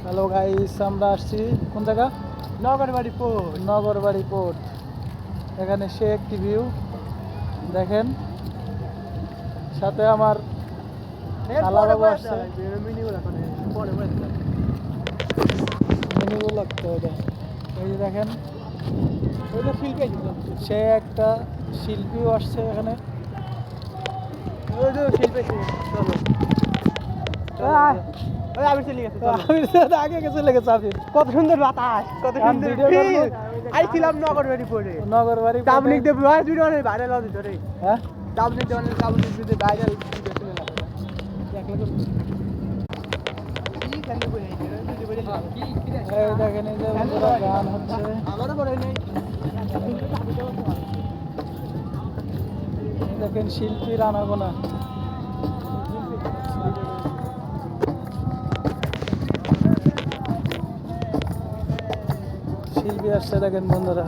Hello guys, আমরা আসছি কোন জায়গা? নগরবাড়ি পোর্ট। নগরবাড়ি পোর্ট। এখানে সে একটি ভিউ দেখেন, সাথে আমার শালাবাবু আসছে। মিনিগুলো লাগতো এটা। এই যে দেখেন, সে একটা শিল্পীও আসছে এখানে। আমি চলে গেছি। আমির সাথে আগে চলে গেছে আমির। কত সুন্দর বাতাস, কত আমি সুন্দর ভিডিও feel। করবো। আইছিলাম নগরবাড়ি পোর্টে। নগরবাড়ি তাবলিক দিয়ে ভয়েস ভিডিও অনেক ভাইরাল হচ্ছে রে। হ্যাঁ, তাবলিক দিয়ে ভাইরাল ভিডিও চলে গেল। এই দেখেন, এই যে বন্ধুরা গান হচ্ছে। আমারও করে নেই। এই দেখেন শিল্পীর আনাগোনা। শিল্পী আসছে দেখেন বন্ধুরা।